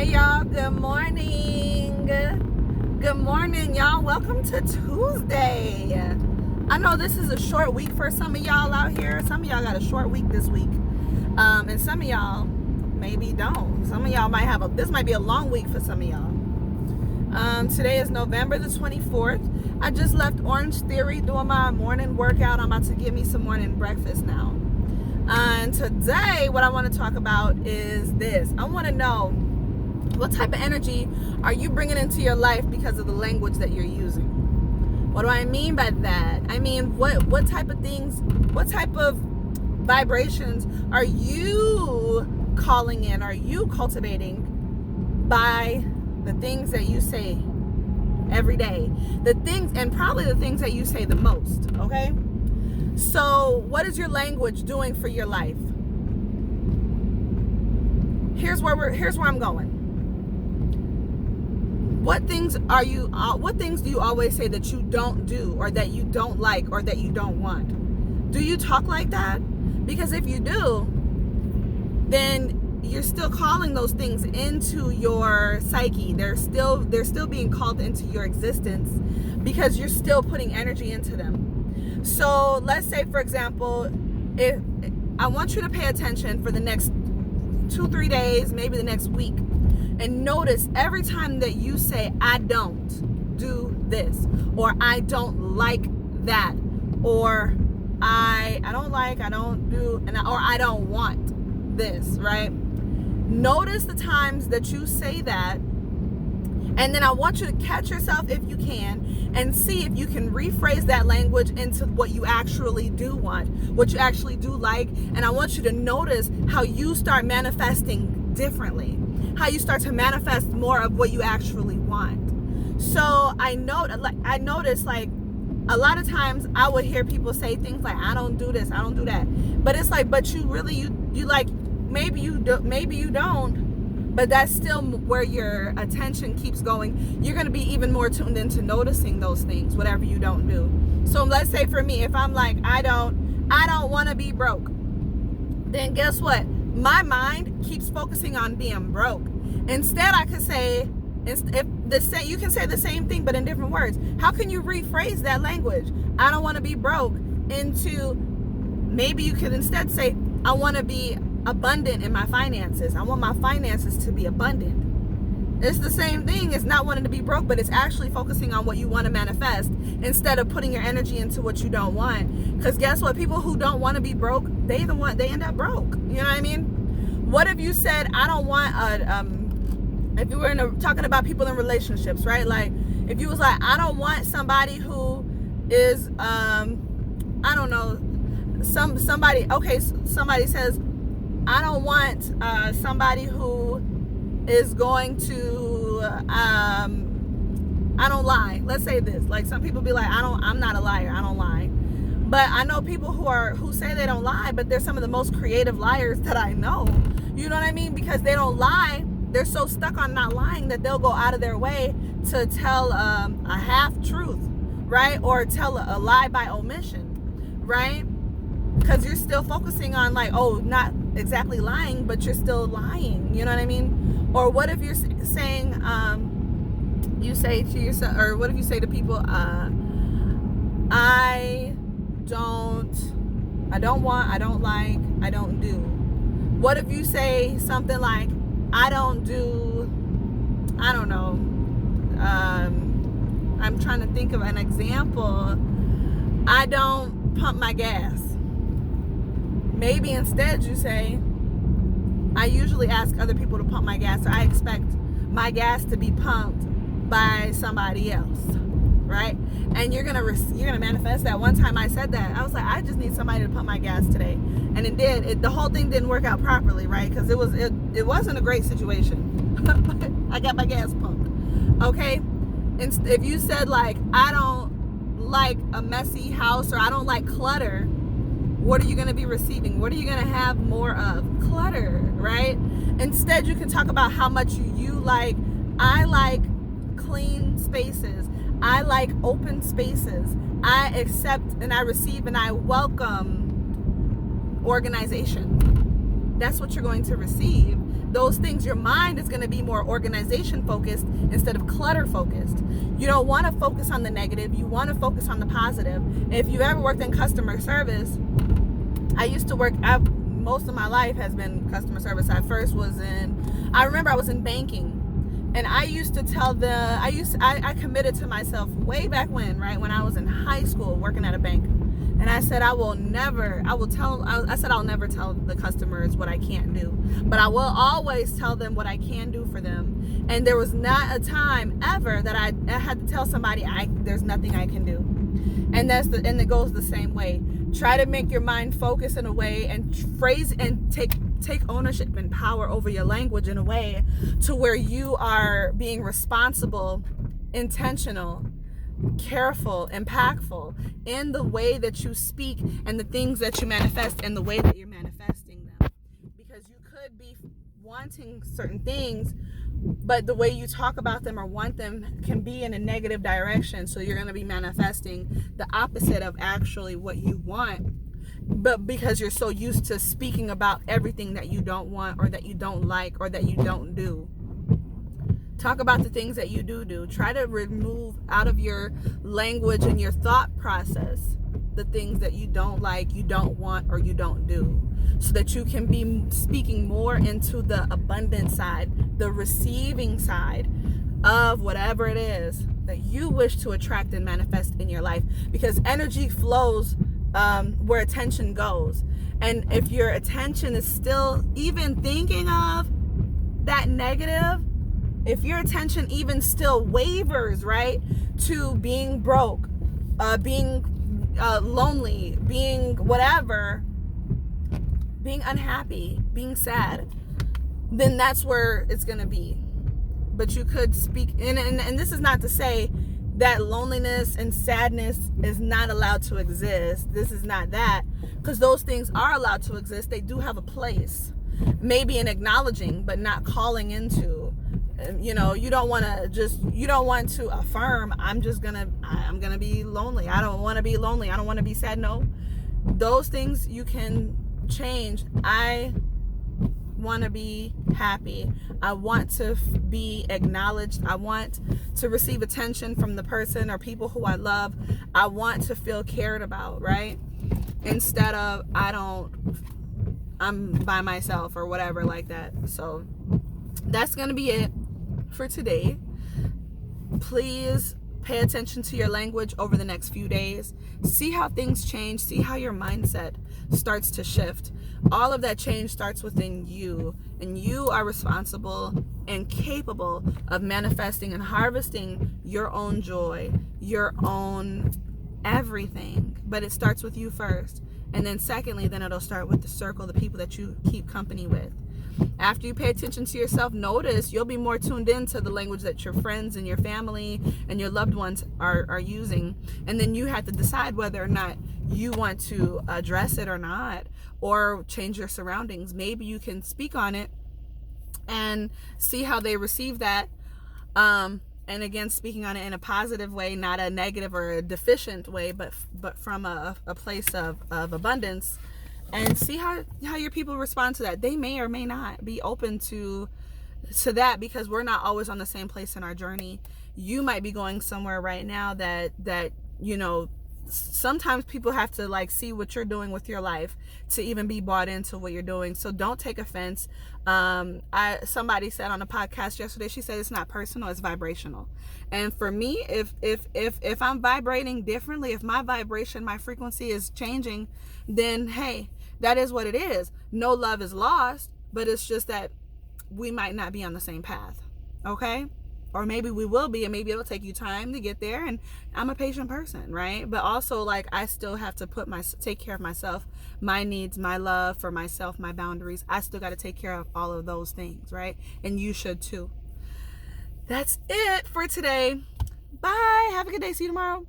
Hey y'all, good morning. Good morning, y'all. Welcome to Tuesday. I know this is a short week for some of y'all out here. Some of y'all got a short week this week. And some of y'all maybe don't. Some of y'all might have this might be a long week for some of y'all. Today is November the 24th. I just left Orange Theory doing my morning workout. I'm about to get me some morning breakfast now. And today, what I want to talk about is this. I want to know, what type of energy are you bringing into your life because of the language that you're using? What do I mean by that? I mean, what type of things, what type of vibrations are you calling in, are you cultivating by the things that you say every day? The things, and probably the things that you say the most, okay? So what is your language doing for your life? Here's where I'm going. What things do you always say that you don't do, or that you don't like, or that you don't want? Do you talk like that? Because if you do, then you're still calling those things into your psyche. They're still being called into your existence because you're still putting energy into them. So let's say, for example, if I want you to pay attention for the next 2-3 days, maybe the next week, and notice every time that you say, I don't do this, or I don't like that, or I don't do, or I don't want this, right? Notice the times that you say that, and then I want you to catch yourself, if you can, and see if you can rephrase that language into what you actually do want, what you actually do like. And I want you to notice how you start manifesting differently, how you start to manifest more of what you actually want. So I notice like a lot of times I would hear people say things like, I don't do this, I don't do that. But it's like, but you really, you like, maybe you don't. But that's still where your attention keeps going. You're going to be even more tuned into noticing those things, whatever you don't do. So let's say for me, if I'm like, I don't want to be broke, then guess what? My mind keeps focusing on being broke. Instead, I could say, you can say the same thing, but in different words. How can you rephrase that language? I don't want to be broke into, maybe you could instead say, I want to be abundant in my finances. I want my finances to be abundant. It's the same thing. It's not wanting to be broke, but it's actually focusing on what you want to manifest instead of putting your energy into what you don't want. Because guess what? People who don't want to be broke, they end up broke. You know what I mean? What if you said, I don't want if you were talking about people in relationships, right? Like if you was like, I don't want somebody who is I don't know, somebody says, I don't want somebody who is going to I don't lie. Let's say this. Like some people be like, I'm not a liar, I don't lie. But I know people who say they don't lie, but they're some of the most creative liars that I know. You know what I mean? Because they don't lie. They're so stuck on not lying that they'll go out of their way to tell a half truth, right? Or tell a lie by omission, right? Because you're still focusing on like, oh, not exactly lying, but you're still lying. You know what I mean? Or what if you're saying, you say to yourself, or what if you say to people, I don't want, I don't like, I don't do. What if you say something like, I don't do, I don't know, I'm trying to think of an example. I don't pump my gas. Maybe instead you say, I usually ask other people to pump my gas, or I expect my gas to be pumped by somebody else, right? And you're gonna manifest that. One time I said that, I was like, I just need somebody to pump my gas today, and it did. The whole thing didn't work out properly, right? Because it wasn't a great situation. But I got my gas pumped, okay? And if you said like, I don't like a messy house, or I don't like clutter, what are you going to be receiving? What are you going to have more of? Clutter, right? Instead, you can talk about how much you like. I like clean spaces. I like open spaces. I accept and I receive and I welcome organization. That's what you're going to receive. those things, your mind is going to be more organization focused instead of clutter focused. You don't want to focus on the negative. You want to focus on the positive. If you've ever worked in customer service, I used to work, most of my life has been customer service. I remember I was in banking. And I used to tell I committed to myself way back when I was in high school working at a bank. And I said, I'll never tell the customers what I can't do, but I will always tell them what I can do for them. And there was not a time ever that I had to tell somebody there's nothing I can do. And it goes the same way. Try to make your mind focus in a way and phrase and take ownership and power over your language in a way to where you are being responsible, intentional, careful, impactful in the way that you speak and the things that you manifest and the way that you're manifesting them. Because you could be wanting certain things, but the way you talk about them or want them can be in a negative direction. So you're going to be manifesting the opposite of actually what you want. But because you're so used to speaking about everything that you don't want or that you don't like or that you don't do. Talk about the things that you do. Try to remove out of your language and your thought process the things that you don't like, you don't want, or you don't do, so that you can be speaking more into the abundant side, the receiving side of whatever it is that you wish to attract and manifest in your life. Because energy flows where attention goes. And if your attention is still even thinking of that negative, if your attention even still wavers, right, to being broke, being lonely, being whatever, being unhappy, being sad, then that's where it's going to be. But you could speak, and this is not to say that loneliness and sadness is not allowed to exist. This is not that, because those things are allowed to exist. They do have a place, maybe in acknowledging, but not calling into. You don't want to affirm, I'm gonna be lonely. I don't want to be lonely. I don't want to be sad. No, those things you can change. I want to be happy. I want to be acknowledged. I want to receive attention from the person or people who I love. I want to feel cared about, right? Instead of I'm by myself or whatever like that. So that's going to be it for today. Please pay attention to your language over the next few days. See how things change. See how your mindset starts to shift. All of that change starts within you, and you are responsible and capable of manifesting and harvesting your own joy, your own everything. But it starts with you first. And then secondly, then it'll start with the circle, the people that you keep company with. After you pay attention to yourself, notice you'll be more tuned into the language that your friends and your family and your loved ones are using. And then you have to decide whether or not you want to address it or not, or change your surroundings. Maybe you can speak on it and see how they receive that. And again, speaking on it in a positive way, not a negative or a deficient way, but from a place of abundance. And see how your people respond to that. They may or may not be open to that, because we're not always on the same place in our journey. You might be going somewhere right now that sometimes people have to see what you're doing with your life to even be bought into what you're doing. So don't take offense. Somebody said on a podcast yesterday, she said it's not personal, it's vibrational. And for me, if I'm vibrating differently, if my vibration, my frequency is changing, then hey, that is what it is. No love is lost, but it's just that we might not be on the same path. Okay? Or maybe we will be, and maybe it'll take you time to get there. And I'm a patient person, right? But also, I still have to take care of myself, my needs, my love for myself, my boundaries. I still got to take care of all of those things, right? And you should too. That's it for today. Bye. Have a good day. See you tomorrow.